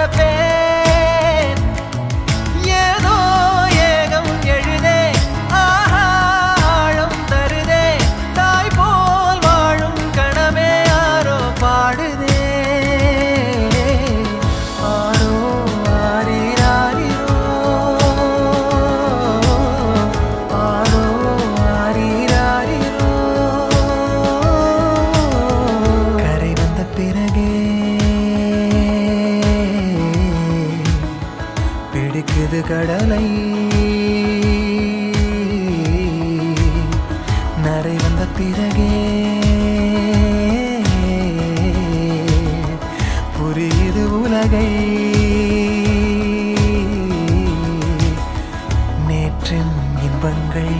மறப்பேன் ஏதோ ஏகம் எழுதே ஆழம் தருதே தாய் போல் வாழும் கணமே யாரோ பாடுதே ஆரோ ஆரீராரிரோ ஆரோ ஆரீராரிரோ கரை வந்த பிறகே பிடிக்குது கடலை நரை வந்த பிறகே